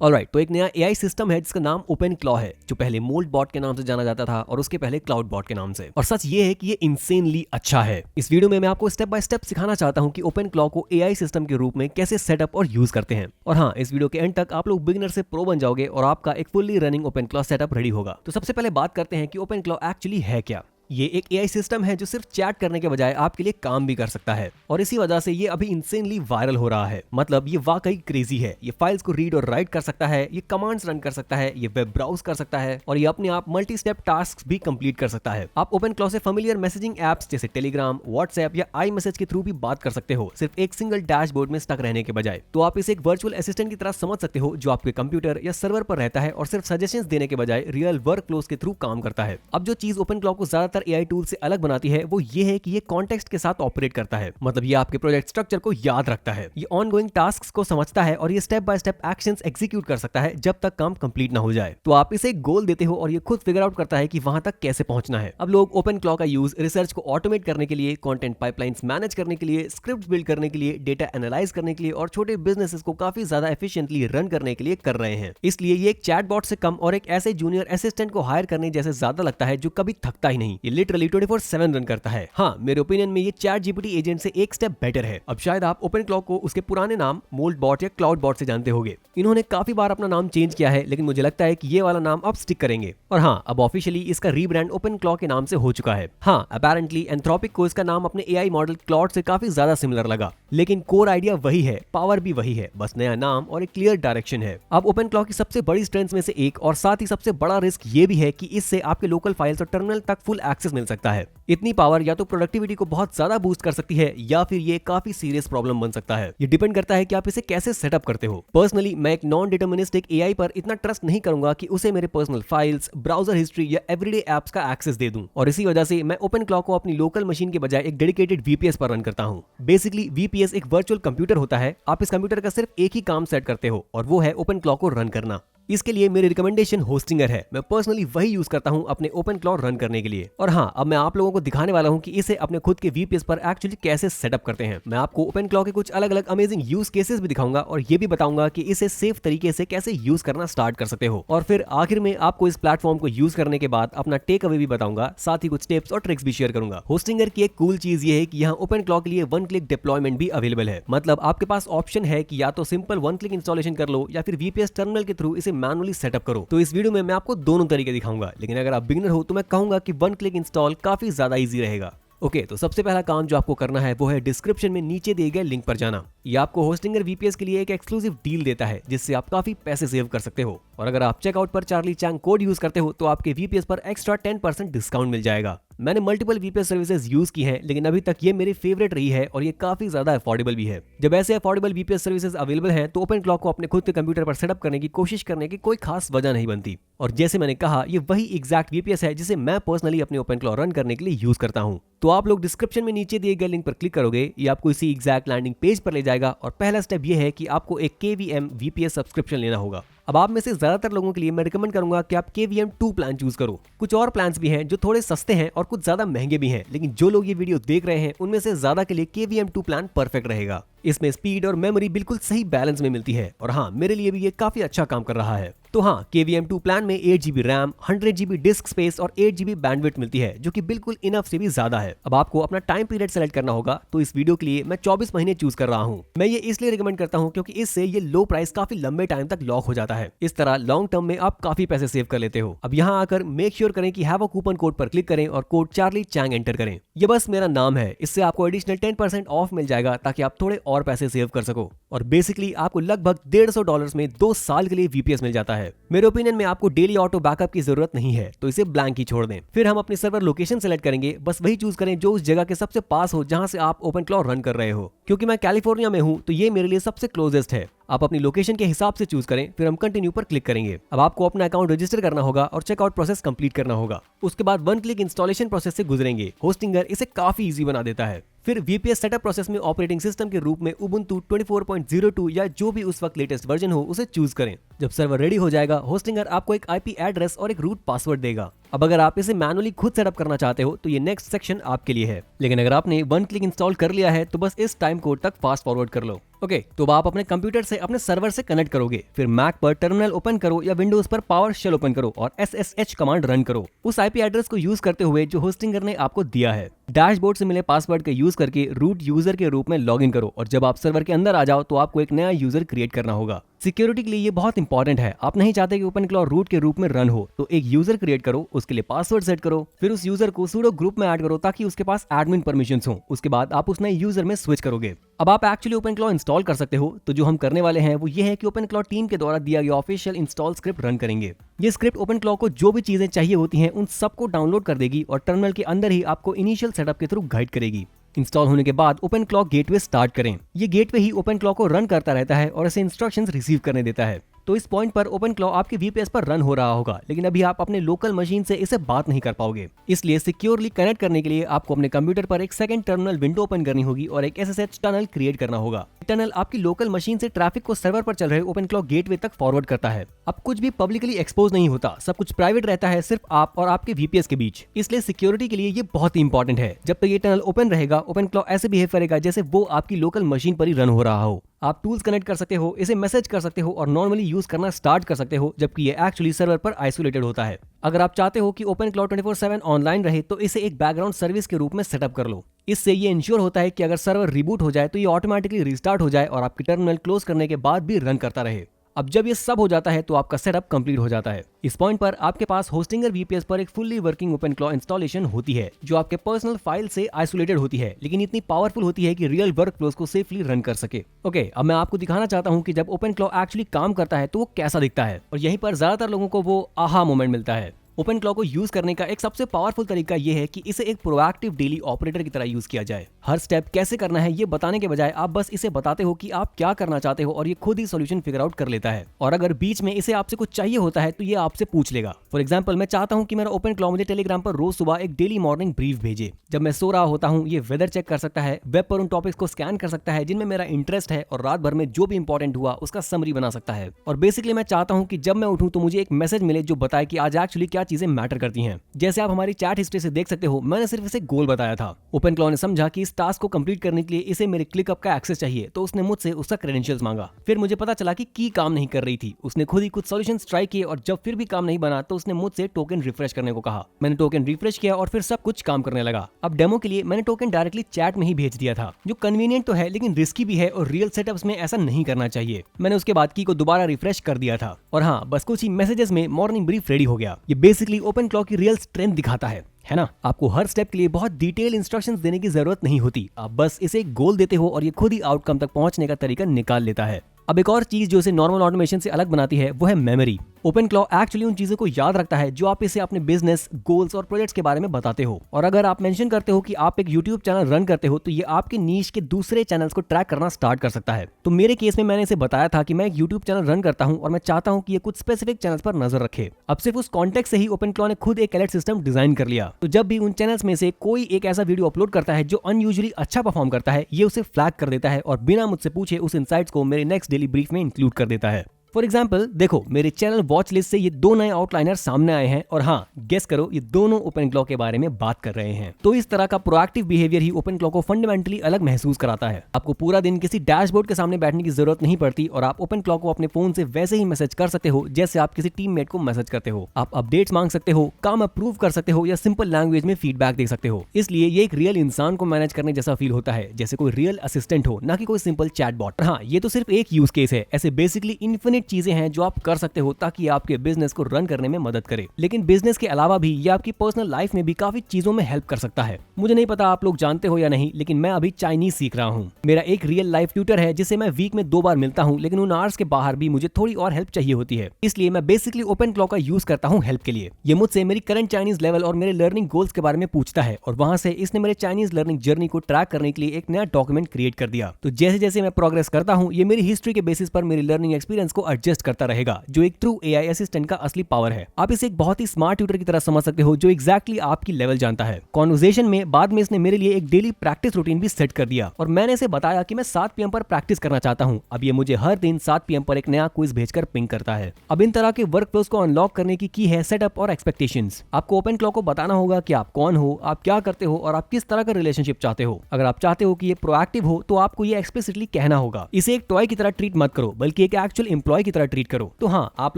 Alright, तो एक नया एआई सिस्टम है जिसका नाम ओपन क्लॉ है, जो पहले मोल्ड बॉट के नाम से जाना जाता था और उसके पहले क्लाउड बॉट के नाम से। और सच ये है कि ये इंसेनली अच्छा है। इस वीडियो में मैं आपको स्टेप बाय स्टेप सिखाना चाहता हूं कि ओपन क्लॉ को एआई सिस्टम के रूप में कैसे सेटअप और यूज करते हैं। और हाँ, इस वीडियो के एंड तक आप लोग बिगिनर से प्रो बन जाओगे और आपका एक fully running OpenClaw setup ready होगा। तो सबसे पहले बात करते हैं कि ओपन क्लॉ एक्चुअली है क्या। ये एक एआई सिस्टम है जो सिर्फ चैट करने के बजाय आपके लिए काम भी कर सकता है और इसी वजह से ये अभी इंसेनली वायरल हो रहा है। मतलब ये वाकई क्रेजी है। ये फाइल्स को रीड और राइट कर सकता है, ये कमांड्स रन कर सकता है, ये वेब ब्राउज कर सकता है और ये अपने आप मल्टी स्टेप टास्क भी कंप्लीट कर सकता है। आप ओपन क्लॉ से फेमिलियर मैसेजिंग एप्स जैसे टेलीग्राम, व्हाट्सएप या आई मैसेज के थ्रू भी बात कर सकते हो, सिर्फ एक सिंगल डैशबोर्ड में स्टक रहने के बजाय। तो आप इसे एक वर्चुअल असिस्टेंट की तरह समझ सकते हो जो आपके कंप्यूटर या सर्वर पर रहता है और सिर्फ सजेशंस देने के बजाय रियल वर्क फ्लोज के थ्रू काम करता है। अब जो चीज ओपन क्लॉ को ज्यादातर एआई टूल से अलग बनाती है वो ये है कि ये कॉन्टेक्स्ट के साथ ऑपरेट करता है। मतलब ये आपके प्रोजेक्ट स्ट्रक्चर को याद रखता है, ये ऑनगोइंग टास्क्स को समझता है और ये step by step actions execute कर सकता है जब तक काम कंप्लीट ना हो जाए। तो आप इसे एक गोल देते हो और ये खुद फिगर आउट करता है कि वहां तक कैसे पहुंचना है। अब लोग ओपन क्लॉ का यूज रिसर्च को ऑटोमेट करने के लिए, कंटेंट पाइपलाइंस मैनेज करने के लिए, स्क्रिप्ट बिल्ड करने के लिए, डेटा एनालाइज करने के लिए और छोटे बिजनेसेस को काफी ज्यादा एफिशिएंटली रन करने के लिए कर रहे हैं। इसलिए ये एक चैटबॉट से कम और एक ऐसे जूनियर असिस्टेंट को हायर करने जैसे ज्यादा लगता है जो कभी थकता ही नहीं। ये लिटरली 24/7 रन करता है। हाँ, मेरे ओपिनियन में ये चैट जीपीटी एजेंट से एक स्टेप बेटर है। अब शायद आप ओपन क्लॉ को उसके पुराने नाम मोल्ड बॉट या क्लाउड बॉट से जानते होंगे। इन्होंने काफी बार अपना नाम चेंज किया है, लेकिन मुझे लगता है कि ये वाला नाम अब स्टिक करेंगे। और हाँ, अब ऑफिशियली इसका रीब्रांड ओपन क्लॉ के नाम से हो चुका है। हाँ, अपेरेंटली एंथ्रोपिक को इसका नाम अपने एआई मॉडल क्लॉड से काफी ज्यादा सिमिलर लगा, लेकिन कोर आइडिया वही है, पावर भी वही है, बस नया नाम और एक क्लियर डायरेक्शन है। अब ओपन क्लॉ की सबसे बड़ी स्ट्रेंथ में से एक और साथ ही सबसे बड़ा रिस्क ये भी है कि इससे आपके लोकल फाइल्स और टर्मिनल तक फुल एक्सेस मिल सकता है। इतनी पावर या तो प्रोडक्टिविटी को बहुत ज्यादा बूस्ट कर सकती है या फिर ये काफी सीरियस प्रॉब्लम बन सकता है। ये डिपेंड करता है कि आप इसे कैसे सेटअप करते हो। पर्सनली मैं एक नॉन डिटर्मिनिस्टिक एआई पर इतना ट्रस्ट नहीं करूंगा कि उसे मेरे पर्सनल फाइल्स, ब्राउजर हिस्ट्री या एवरीडे एप्स का एक्सेस दे दूं। और इसी वजह से मैं ओपन क्लॉ को अपनी लोकल मशीन के बजाय एक डेडिकेटेड वीपीएस पर रन करता हूं। बेसिकली वीपीएस एक वर्चुअल कंप्यूटर होता है। आप इस कंप्यूटर का सिर्फ एक ही काम सेट करते हो और वो है ओपन क्लॉ को रन करना। इसके लिए मेरी रिकमेंडेशन होस्टिंगर है। मैं पर्सनली वही यूज करता हूं अपने ओपन क्लॉ रन करने के लिए। और हाँ, अब मैं आप लोगों को दिखाने वाला हूं कि इसे अपने खुद के वीपीएस पर एक्चुअली कैसे सेटअप करते हैं। मैं आपको ओपन क्लॉ के कुछ अलग अलग अमेजिंग यूज केसेस भी दिखाऊंगा और ये भी बताऊंगा कि इसे सेफ तरीके से कैसे यूज करना स्टार्ट कर सकते हो। और फिर आखिर में आपको इस प्लेटफॉर्म को यूज करने के बाद अपना टेक अवे भी बताऊंगा, साथ ही कुछ टिप्स और ट्रिक्स भी शेयर करूंगा। होस्टिंगर की एक कूल चीज ये है कि यहाँ ओपन क्लॉ के लिए वन क्लिक डिप्लॉयमेंट भी अवेलेबल है। मतलब आपके पास ऑप्शन है कि या तो सिंपल वन क्लिक इंस्टॉलेशन कर लो या फिर वीपीएस टर्मिनल के थ्रू इसे मैनुअली सेटअप करो। तो इस वीडियो में मैं आपको दोनों तरीके दिखाऊंगा, लेकिन अगर आप बिगिनर हो तो मैं कहूंगा कि वन क्लिक इंस्टॉल काफी ज्यादा इजी रहेगा। ओके, तो सबसे पहला काम जो आपको करना है वो है डिस्क्रिप्शन में नीचे दिए गए लिंक पर जाना। ये आपको होस्टिंगर वीपीएस के लिए एक एक्सक्लूसिव डील देता है जिससे आप काफी पैसे सेव कर सकते हो। और अगर आप चेकआउट पर चार्ली चैंग कोड यूज करते हो तो आपके वीपीएस पर एक्स्ट्रा 10% डिस्काउंट मिल जाएगा। मैंने मल्टीपल वीपीएस सर्विसेज यूज की हैं, लेकिन अभी तक ये मेरी फेवरेट रही है और ये काफी ज्यादा अफोर्डेबल भी है। जब ऐसे अफोर्डेबल वीपीएस सर्विसेज अवेलेबल हैं तो ओपन क्लॉ को अपने खुद के कंप्यूटर पर सेटअप करने की कोशिश करने की कोई खास वजह नहीं बनती। और जैसे मैंने कहा, ये वही एग्जैक्ट वीपीएस है जिसे मैं पर्सनली अपने ओपन क्लॉ रन करने के लिए यूज करता हूँ। तो आप लोग डिस्क्रिप्शन में नीचे दिए गए लिंक पर क्लिक करोगे, ये आपको इसी एग्जैक्ट लैंडिंग पेज पर ले जाएगा और पहला स्टेप ये है कि आपको एक KVM VPS सब्सक्रिप्शन लेना होगा। अब आप में से ज्यादातर लोगों के लिए मैं रिकमेंड करूंगा कि आप KVM 2 प्लान चूज करो। कुछ और प्लान्स भी हैं जो थोड़े सस्ते हैं और कुछ ज्यादा महंगे भी हैं, लेकिन जो लोग ये वीडियो देख रहे हैं उनमें से ज्यादा के लिए KVM 2 प्लान परफेक्ट रहेगा। इसमें स्पीड और मेमोरी बिल्कुल सही बैलेंस में मिलती है और हाँ, मेरे लिए भी ये काफी अच्छा काम कर रहा है। तो हाँ, KVM 2 प्लान में 8GB RAM, 100GB disc space और 8GB बैंडविड्थ मिलती है, जो कि बिल्कुल इनफ से भी ज्यादा है। अब आपको अपना टाइम पीरियड सेलेक्ट करना होगा, तो इस वीडियो के लिए मैं 24 महीने चूज कर रहा हूँ। मैं ये इसलिए रिकमेंड करता हूँ क्योंकि इससे ये लो प्राइस काफी लंबे टाइम तक लॉक हो जाता है। इस तरह लॉन्ग टर्म में आप काफी पैसे सेव कर लेते हो। अब यहाँ आकर मेक श्योर करें कि हैव अ कूपन कोड पर क्लिक करें और कोड चार्ली चैंग एंटर करें। ये बस मेरा नाम है, इससे आपको एडिशनल 10% ऑफ मिल जाएगा ताकि आप थोड़े और पैसे सेव कर सको। और बेसिकली आपको लगभग $150 में 2 साल के लिए वीपीएस मिल जाता है। मेरे ओपिनियन में आपको डेली ऑटो बैकअप की जरूरत नहीं है, तो इसे ब्लैंक ही छोड़ दें। फिर हम अपनी सर्वर लोकेशन सेलेक्ट करेंगे, बस वही चूज करें जो उस जगह के सबसे पास हो जहां से आप ओपन क्लॉ रन कर रहे हो। क्योंकि मैं कैलिफोर्निया में हूं तो ये मेरे लिए सबसे क्लोजेस्ट है। आप अपनी लोकेशन के हिसाब से चूज करें, फिर हम कंटिन्यू पर क्लिक करेंगे। अब आपको अपना अकाउंट रजिस्टर करना होगा और चेकआउट प्रोसेस कंप्लीट करना होगा। उसके बाद वन क्लिक इंस्टॉलेशन प्रोसेस से गुजरेंगे। होस्टिंगर इसे काफी इजी बना देता है। फिर वीपीएस सेटअप प्रोसेस में ऑपरेटिंग सिस्टम के रूप में उबुंटू 24.02 या जो भी उस वक्त लेटेस्ट वर्जन हो उसे चूज करें। जब सर्वर रेडी हो जाएगा, होस्टिंगर आपको एक आईपी एड्रेस और एक रूट पासवर्ड देगा। अब अगर आप इसे मैनुअली खुद सेटअप करना चाहते हो तो ये नेक्स्ट सेक्शन आपके लिए है, लेकिन अगर आपने वन क्लिक इंस्टॉल कर लिया है तो बस इस टाइम कोड तक फास्ट फॉरवर्ड कर लो। ओके, तो अब आप अपने कंप्यूटर से अपने सर्वर से कनेक्ट करोगे, फिर मैक पर टर्मिनल ओपन करो या विंडोज पर पावर शेल ओपन करो और SSH कमांड रन करो उस IP एड्रेस को यूज करते हुए जो होस्टिंगर ने आपको दिया है। डैशबोर्ड से मिले पासवर्ड का यूज करके रूट यूजर के रूप में लॉगिन करो और जब आप सर्वर के अंदर आ जाओ तो आपको एक नया यूजर क्रिएट करना होगा। सिक्योरिटी के लिए ये बहुत इंपॉर्टेंट है। आप नहीं चाहते कि ओपनक्लॉ रूट के रूप में रन हो, तो एक यूजर क्रिएट करो, उसके लिए पासवर्ड सेट करो, फिर उस यूजर को सूडो ग्रुप में ऐड करो ताकि उसके पास एडमिन परमिशंस हो। उसके बाद आप उस नए यूजर में स्विच करोगे। अब आप एक्चुअली ओपनक्लॉ इंस्टॉल कर सकते हो। तो जो हम करने वाले हैं वो ये है कि ओपनक्लॉ टीम के द्वारा दिया गया ऑफिशियल इंस्टॉल स्क्रिप्ट रन करेंगे। ये स्क्रिप्ट ओपनक्लॉ को जो भी चीजें चाहिए होती हैं उन सबको डाउनलोड कर देगी और टर्मिनल के अंदर ही आपको इनिशियल सेटअप के थ्रू गाइड करेगी। इंस्टॉल होने के बाद ओपनक्लॉ गेटवे स्टार्ट करें। ये गेटवे ही ओपनक्लॉ को रन करता रहता है और इसे इंस्ट्रक्शंस रिसीव करने देता है। तो इस पॉइंट पर ओपनक्लॉ आपके VPS पर रन हो रहा होगा, लेकिन अभी आप अपने लोकल मशीन से इसे बात नहीं कर पाओगे। इसलिए सिक्योरली कनेक्ट करने के लिए आपको अपने कंप्यूटर पर एक सेकंड टर्मिनल विंडो ओपन करनी होगी और एक SSH टनल क्रिएट करना होगा। टनल आपकी लोकल मशीन से ट्रैफिक को सर्वर पर चल रहे ओपनक्लॉ गेटवे तक फॉरवर्ड करता है। अब कुछ भी पब्लिकली एक्सपोज नहीं होता, सब कुछ प्राइवेट रहता है, सिर्फ आप और आपके VPS के बीच। इसलिए सिक्योरिटी के लिए ये बहुत ही इंपॉर्टेंट है। जब तक ये टनल ओपन रहेगा ओपनक्लॉ ऐसे बिहेव करेगा जैसे वो आपकी लोकल मशीन पर ही रन हो रहा हो। आप टूल्स कनेक्ट कर सकते हो, इसे मैसेज कर सकते हो और नॉर्मली यूज करना स्टार्ट कर सकते हो, जबकि ये एक्चुअली सर्वर पर आइसोलेटेड होता है। अगर आप चाहते हो कि ओपनक्लॉ 24/7 ऑनलाइन रहे तो इसे एक बैकग्राउंड सर्विस के रूप में सेटअप कर लो। इससे ये इंश्योर होता है कि अगर सर्वर रिबूट हो जाए तो ये ऑटोमेटिकली रिस्टार्ट हो जाए और आपकी टर्मिनल क्लोज करने के बाद भी रन करता रहे। अब जब ये सब हो जाता है तो आपका सेटअप कंप्लीट हो जाता है। इस पॉइंट पर आपके पास होस्टिंगर VPS पर एक फुल्ली वर्किंग ओपनक्लॉ इंस्टॉलेशन होती है जो आपके पर्सनल फाइल से आइसोलेटेड होती है, लेकिन इतनी पावरफुल होती है कि रियल वर्क फ्लोज को सेफली रन कर सके। ओके, अब मैं आपको दिखाना चाहता हूँ कि जब ओपनक्लॉ एक्चुअली काम करता है तो वो कैसा दिखता है, और यहीं पर ज्यादातर लोगों को वो आहा मोमेंट मिलता है। ओपनक्लॉ को यूज करने का एक सबसे पावरफुल तरीका ये है कि इसे एक प्रोएक्टिव डेली ऑपरेटर की तरह यूज किया जाए। हर स्टेप कैसे करना है ये बताने के बजाय आप बस इसे बताते हो कि आप क्या करना चाहते हो और ये खुद ही सॉल्यूशन फिगर आउट कर लेता है। और अगर बीच में इसे आपसे कुछ चाहिए होता है तो ये आपसे पूछ लेगा। फॉर एग्जाम्पल, मैं चाहता हूँ कि मेरा ओपनक्लॉ मुझे टेलीग्राम पर रोज सुबह एक डेली मॉर्निंग ब्रीफ भेजे। जब मैं सो रहा होता हूँ ये वेदर चेक कर सकता है, वेब पर उन टॉपिक्स को स्कैन कर सकता है जिनमें मेरा इंटरेस्ट है और रात भर में जो भी इंपॉर्टेंट हुआ उसका समरी बना सकता है। और बेसिकली मैं चाहता हूँ कि जब मैं उठूं तो मुझे एक मैसेज मिले जो बताए कि आज एक्चुअली क्या चीजें मैटर करती हैं। जैसे आप हमारी चैट हिस्ट्री से देख सकते हो, मैंने सिर्फ इसे गोल बताया था। ओपनक्लॉ ने समझा कि इस टास्क को कंप्लीट करने के लिए इसे मेरे क्लिकअप का एक्सेस चाहिए, तो उसने मुझसे उसका क्रेडेंशियल्स मांगा। फिर मुझे पता चला कि की काम नहीं कर रही थी। उसने खुद ही कुछ सॉल्यूशंस ट्राई किए और जब फिर भी काम नहीं बना तो उसने मुझसे टोकन रिफ्रेश करने को कहा। मैंने टोकन रिफ्रेश किया और फिर सब कुछ काम करने लगा। अब डेमो के लिए मैंने टोकन डायरेक्टली चैट में ही भेज दिया था, जो कन्वीनियंट तो है लेकिन रिस्की भी है और रियल सेटअप्स में ऐसा नहीं करना चाहिए। मैंने उसके बाद की को दोबारा रिफ्रेश कर दिया था और हाँ, बस कुछ ही मैसेजेस में मॉर्निंग ब्रीफ रेडी हो गया। ये बेसिकली ओपनक्लॉ की रियल स्ट्रेंथ दिखाता है ना। आपको हर स्टेप के लिए बहुत डिटेल इंस्ट्रक्शंस देने की जरूरत नहीं होती। आप बस इसे एक गोल देते हो और ये खुद ही आउटकम तक पहुंचने का तरीका निकाल लेता है। अब एक और चीज जो इसे नॉर्मल ऑटोमेशन से अलग बनाती है वो है मेमोरी। ओपनक्लॉ एक्चुअली उन चीजों को याद रखता है जो आप इसे अपने बिजनेस, गोल्स और प्रोजेक्ट्स के बारे में बताते हो। और अगर आप मेंशन करते हो कि आप एक YouTube चैनल रन करते हो तो ये आपके नीश के दूसरे चैनल्स को ट्रैक करना स्टार्ट कर सकता है। तो मेरे केस में मैंने इसे बताया था कि मैं एक YouTube चैनल रन करता हूं और मैं चाहता हूं कि ये कुछ स्पेसिफिक चैनल्स पर नजर रखे। अब सिर्फ उस कॉन्टेक्स्ट से ही ओपनक्लॉ ने खुद एक अलर्ट सिस्टम डिजाइन कर लिया। तो जब भी उन चैनल्स में से कोई एक ऐसा वीडियो अपलोड करता है जो अनयूजुअली अच्छा परफॉर्म करता है, ये उसे फ्लैग कर देता है और बिना मुझसे पूछे उस इनसाइट्स को मेरे नेक्स्ट डेली ब्रीफ में इंक्लूड कर देता है। फॉर एग्जाम्पल, देखो मेरे चैनल वॉच लिस्ट से ये दो नए आउटलाइनर सामने आए हैं और हाँ, गेस करो ये दोनों ओपनक्लॉ के बारे में बात कर रहे हैं। तो इस तरह का प्रोएक्टिव बिहेवियर ही ओपनक्लॉ को फंडामेंटली अलग महसूस कराता है। आपको पूरा दिन किसी डैशबोर्ड के सामने बैठने की जरूरत नहीं पड़ती और आप ओपनक्लॉ को अपने फोन से वैसे ही मैसेज कर सकते हो जैसे आप किसी टीममेट को मैसेज करते हो। आप अपडेट्स मांग सकते हो, काम अप्रूव कर सकते हो या सिंपल लैंग्वेज में फीडबैक दे सकते हो। इसलिए ये एक रियल इंसान को मैनेज करने जैसा फील होता है, जैसे कोई रियल असिस्टेंट हो, ना कि कोई सिंपल चैटबॉट। हाँ, ये तो सिर्फ एक यूज केस है। ऐसे बेसिकली इन्फिनिट चीजें हैं जो आप कर सकते हो ताकि आपके बिजनेस को रन करने में मदद करे। लेकिन बिजनेस के अलावा भी ये आपकी पर्सनल लाइफ में भी काफी चीजों में हेल्प कर सकता है। मुझे नहीं पता आप लोग जानते हो या नहीं, लेकिन मैं अभी चाइनीज सीख रहा हूँ। मेरा एक रियल लाइफ ट्यूटर है जिसे मैं वीक में 2 बार मिलता हूँ, लेकिन उन आवर्स के बाहर भी मुझे थोड़ी और हेल्प चाहिए होती है। इसलिए मैं बेसिकली ओपनक्लॉ का यूज करता हूँ हेल्प के लिए। ये मुझसे मेरी करंट चाइनीज लेवल और मेरे लर्निंग गोल्स के बारे में पूछता है और वहां से इसने मेरे चाइनीज लर्निंग जर्नी को ट्रैक करने के लिए एक नया डॉक्यूमेंट क्रिएट कर दिया। तो जैसे जैसे मैं प्रोग्रेस करता हूँ, ये मेरी हिस्ट्री के बेसिस पर मेरी लर्निंग एक्सपीरियंस को एडजस्ट करता रहेगा, जो एक ट्रू एआई असिस्टेंट का असली पावर है। आप इसे एक बहुत ही स्मार्ट ट्यूटर की तरह समझ सकते हो जो एग्जैक्टली आपकी लेवल जानता है। कॉन्वर्सेशन में बाद में इसने मेरे लिए एक डेली प्रैक्टिस रूटीन भी सेट कर दिया और मैंने इसे बताया कि मैं 7 PM पर प्रैक्टिस करना चाहता हूं। अब ये मुझे हर दिन 7 PM पर एक नया क्विज भेजकर पिंग करता है। अब इन तरह के वर्क फ्लोज को अनलॉक करने की है सेटअप और एक्सपेक्टेशंस। आपको ओपन क्लॉक को बताना होगा कि आप कौन हो, आप क्या करते हो और आप किस तरह का रिलेशनशिप चाहते हो। अगर आप चाहते हो कि ये प्रोएक्टिव हो तो आपको ये एक्सप्लिसिटली कहना होगा। इसे एक टॉय की तरह ट्रीट मत करो, बल्कि एक एक्चुअल एम्प्लॉय की तरह ट्रीट करो। तो हाँ, आप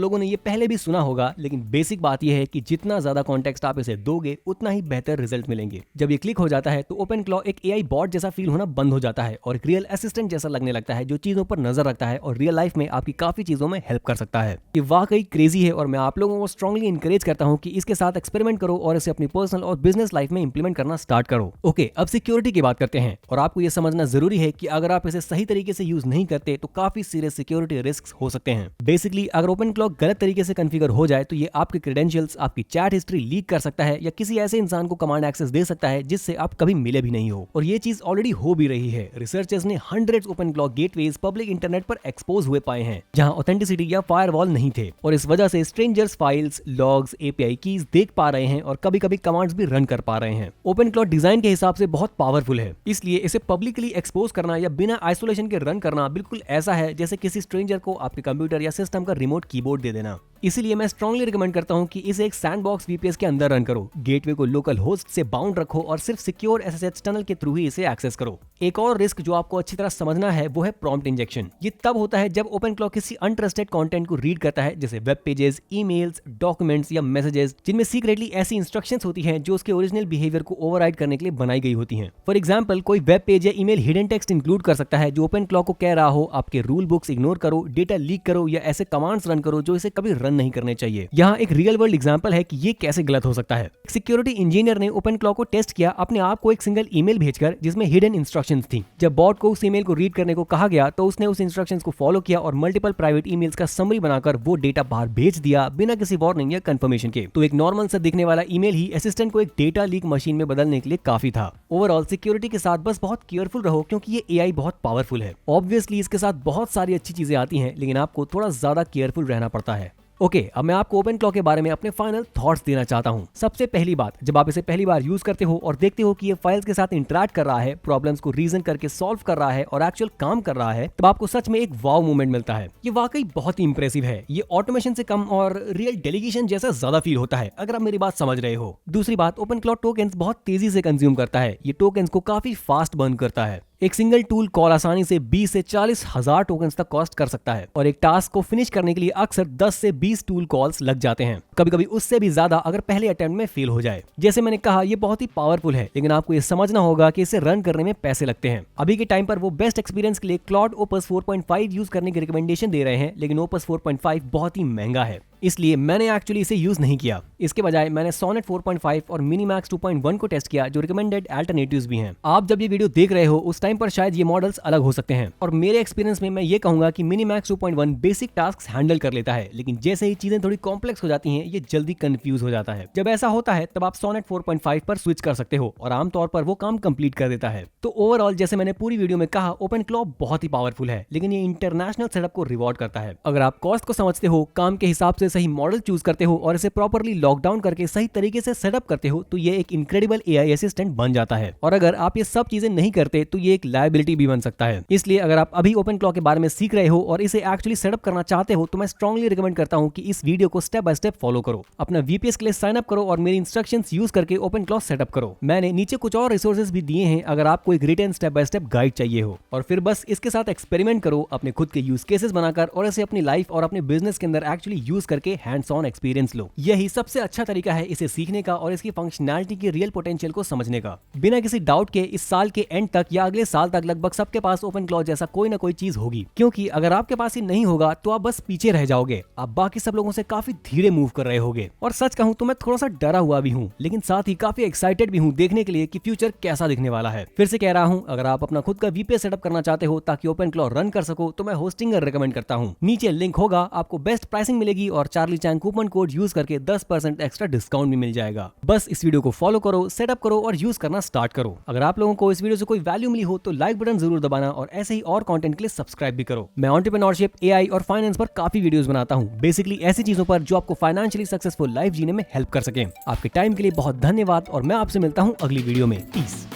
लोगों ने ये पहले भी सुना होगा, लेकिन बेसिक बात यह है कि जितना ज्यादा कॉन्टेक्स्ट आप इसे दोगे उतना ही बेहतर रिजल्ट मिलेंगे। जब ये क्लिक हो जाता है तो ओपन क्लॉ एक एआई बॉट जैसा फील होना बंद हो जाता है और एक रियल असिस्टेंट जैसा लगने लगता है जो चीजों पर नजर रखता है और रियल लाइफ में आपकी काफी चीजों में हेल्प कर सकता है। ये वाकई क्रेजी है और मैं आप लोगों को स्ट्रांगली इंकरेज करता हूं कि इसके साथ एक्सपेरिमेंट करो और इसे अपनी पर्सनल और बिजनेस लाइफ में इंप्लीमेंट करना स्टार्ट करो। ओके, अब सिक्योरिटी की बात करते हैं और आपको यह समझना जरूरी है कि अगर आप इसे सही तरीके से यूज नहीं करते तो काफी सीरियस सिक्योरिटी रिस्क हो सकते हैं। बेसिकली अगर ओपन क्लॉक गलत तरीके से कॉन्फ़िगर हो जाए तो ये आपके क्रेडेंशियल्स, आपकी चैट हिस्ट्री लीक कर सकता है या किसी ऐसे इंसान को कमांड एक्सेस दे सकता है जिससे आप कभी मिले भी नहीं हो। और ये चीज ऑलरेडी हो भी रही है। रिसर्चर्स ने hundreds open clock gateways public internet पर एक्सपोज हुए पाए हैं जहां ऑथेंटिसिटी या फायरवॉल नहीं थे और इस वजह से strangers files, logs, API keys देख पा रहे हैं और कभी कभी कमांड्स भी रन कर पा रहे हैं। ओपन क्लॉक डिजाइन के हिसाब से बहुत पावरफुल है, इसलिए इसे पब्लिकली एक्सपोज करना या बिना आइसोलेशन के रन करना बिल्कुल ऐसा है जैसे किसी स्ट्रेंजर को आपके कंप्यूटर या सिस्टम का रिमोट कीबोर्ड दे देना। इसीलिए मैं स्ट्रांगली रिकमेंड करता हूं कि इसे एक सैंडबॉक्स वीपीएस के अंदर रन करो, गेटवे को लोकल होस्ट से बाउंड रखो और सिर्फ सिक्योर एसएसएच टनल के थ्रू ही इसे एक्सेस करो। एक और रिस्क जो आपको अच्छी तरह समझना है वो है प्रॉम्प्ट इंजेक्शन। ये तब होता है जब ओपन क्लॉक किसी अनट्रस्टेड कंटेंट को रीड करता है, जैसे वेब पेजेस, ईमेल्स, डॉक्यूमेंट्स या मैसेजेस जिनमें सीक्रेटली ऐसी इंस्ट्रक्शंस होती हैं जो उसके ओरिजिनल बिहेवियर को ओवरराइड करने के लिए बनाई गई होती हैं। फॉर एग्जांपल, कोई वेब पेज या ईमेल हिडन टेक्स्ट इंक्लूड कर सकता है जो ओपन क्लॉक को कह रहा हो आपके रूल बुक्स इग्नोर करो, डेटा लीक करो या ऐसे कमांड्स रन करो जो इसे कभी रन नहीं करने चाहिए। यहाँ एक रियल वर्ल्ड एग्जांपल है कि ये कैसे गलत हो सकता है। सिक्योरिटी इंजीनियर ने ओपन क्लॉक को टेस्ट किया अपने आप को एक सिंगल ईमेल भेजकर जिसमें हिडन इंस्ट्रक्शंस थी। जब बॉट को उस ईमेल को रीड करने को कहा गया तो उसने उस इंस्ट्रक्शंस को फॉलो किया और मल्टीपल प्राइवेट ईमेल्स का समरी बनाकर वो डेटा बाहर भेज दिया बिना किसी वार्निंग या कंफर्मेशन के। तो एक नॉर्मल सा दिखने वाला ईमेल ही असिस्टेंट को एक डेटा लीक मशीन में बदलने के लिए काफी था। ओवरऑल सिक्योरिटी के साथ बस बहुत केयरफुल रहो क्योंकि ये एआई बहुत पावरफुल है। ऑब्वियसली इसके साथ बहुत सारी अच्छी चीजें आती हैं, लेकिन आपको थोड़ा ज्यादा केयरफुल रहना पड़ता है। ओके, अब मैं आपको ओपन क्लॉक के बारे में अपने फाइनल थॉट्स देना चाहता हूं। सबसे पहली बात, जब आप इसे पहली बार यूज करते हो और देखते हो कि ये फाइल्स के साथ इंटरैक्ट कर रहा है, प्रॉब्लम्स को रीजन करके सॉल्व कर रहा है और एक्चुअल काम कर रहा है, तब आपको सच में एक वाव मोमेंट मिलता है। ये वाकई बहुत ही इंप्रेसिव है। ये ऑटोमेशन से कम और रियल डेलीगेशन जैसा ज्यादा फील होता है, अगर आप मेरी बात समझ रहे हो। दूसरी बात, ओपन क्लॉक टोकन्स बहुत तेजी से कंज्यूम करता है। ये टोकन्स को काफी फास्ट बर्न करता है। एक सिंगल टूल कॉल आसानी से 20 से 40 हजार टोकन्स तक कॉस्ट कर सकता है और एक टास्क को फिनिश करने के लिए अक्सर 10 से 20 टूल कॉल्स लग जाते हैं, कभी कभी उससे भी ज्यादा अगर पहले अटेम्प्ट में फेल हो जाए। जैसे मैंने कहा, ये बहुत ही पावरफुल है, लेकिन आपको ये समझना होगा कि इसे रन करने में पैसे लगते हैं। अभी के टाइम पर वो बेस्ट एक्सपीरियंस के लिए क्लॉड ओपस 4.5 यूज करने की रिकमेंडेशन दे रहे हैं, लेकिन ओपस 4.5 बहुत ही महंगा है, इसलिए मैंने एक्चुअली इसे यूज नहीं किया। इसके बजाय मैंने सोनेट 4.5 और मिनीमैक्स 2.1 को टेस्ट किया जो रिकमेंडेड अल्टरनेटिव्स भी हैं। आप जब ये वीडियो देख रहे हो उस टाइम पर शायद ये मॉडल्स अलग हो सकते हैं और मेरे एक्सपीरियंस में मैं ये कहूंगा कि मिनीमैक्स 2.1 बेसिक टास्क हैंडल कर लेता है, लेकिन जैसे ही चीजें थोड़ी कॉम्प्लेक्स हो जाती हैं ये जल्दी कंफ्यूज हो जाता है। जब ऐसा होता है तब आप सोनेट 4.5 पर स्विच कर सकते हो और आमतौर पर वो काम कंप्लीट कर देता है। तो ओवरऑल जैसे मैंने पूरी वीडियो में कहा, ओपन क्लॉक बहुत ही पावरफुल है, लेकिन ये इंटरनेशनल सेटअप को रिवॉर्ड करता है। अगर आप कॉस्ट को समझते हो, काम के हिसाब से सही मॉडल चूज करते हो और इसे प्रॉपर्ली लॉकडाउन करके सही तरीके से सेटअप करते हो तो ये एक इनक्रेडिबल एआई असिस्टेंट बन जाता है। और अगर आप ये सब चीजें नहीं करते तो ये एक लायबिलिटी भी बन सकता है। इसलिए अगर आप अभी ओपन क्लॉक के बारे में सीख रहे हो और इसे एक्चुअली सेटअप करना चाहते हो तो मैं स्ट्रांगली रिकमेंड करता हूं कि इस वीडियो को स्टेप बाय स्टेप फॉलो करो, अपना वीपीएस के लिए साइन अप करो और मेरी इंस्ट्रक्शंस यूज करके ओपन क्लॉक सेटअप करो। मैंने नीचे कुछ और रिसोर्सेज भी दिए हैं अगर आपको एक written step by step guide चाहिए हो। और फिर बस इसके साथ एक्सपेरिमेंट करो अपने खुद के यूज केसेस बनाकर और इसे अपनी लाइफ और अपने बिजनेस के अंदर एक्चुअली यूज करके हैंड्स ऑन एक्सपीरियंस लो। यही सबसे अच्छा तरीका है इसे सीखने का और इसकी फंक्शनैलिटी की रियल पोटेंशियल को समझने का। बिना किसी डाउट के इस साल के एंड तक या अगले साल तक लगभग सबके पास ओपन क्लॉक जैसा कोई ना कोई चीज होगी, क्योंकि अगर आपके पास ही नहीं होगा तो आप बस पीछे रह जाओगे। आप बाकी सब लोगों से काफी धीरे मूव कर रहे होगे। और सच कहूं तो मैं थोड़ा सा डरा हुआ भी हूँ, लेकिन साथ ही काफी एक्साइटेड भी हूँ देखने के लिए कि फ्यूचर कैसा दिखने वाला है। फिर से कह रहा हूँ, अगर आप अपना खुद का वीपीएस सेटअप करना चाहते हो ताकि ओपन क्लॉक रन कर सको तो मैं होस्टिंगर रिकमेंड करता हूँ। नीचे लिंक होगा, आपको बेस्ट प्राइसिंग मिलेगी और Charlie Chang coupon code use करके 10% 10% एक्स्ट्रा डिस्काउंट भी मिल जाएगा। बस इस वीडियो को फॉलो करो, सेटअप करो और यूज करना स्टार्ट करो। अगर आप लोगों को इस वीडियो से कोई वैल्यू मिली हो तो लाइक बटन जरूर दबाना और ऐसे ही और कंटेंट के लिए सब्सक्राइब भी करो। मैं एंटरप्रेन्योरशिप, एआई और फाइनेंस पर काफी वीडियोस बनाता हूँ, बेसिकली ऐसी चीजों पर जो आपको फाइनेंशियली सक्सेसफुल लाइफ जीने में हेल्प कर सके। आपके टाइम के लिए बहुत धन्यवाद और मैं आपसे मिलता हूँ अगली वीडियो में। पीस।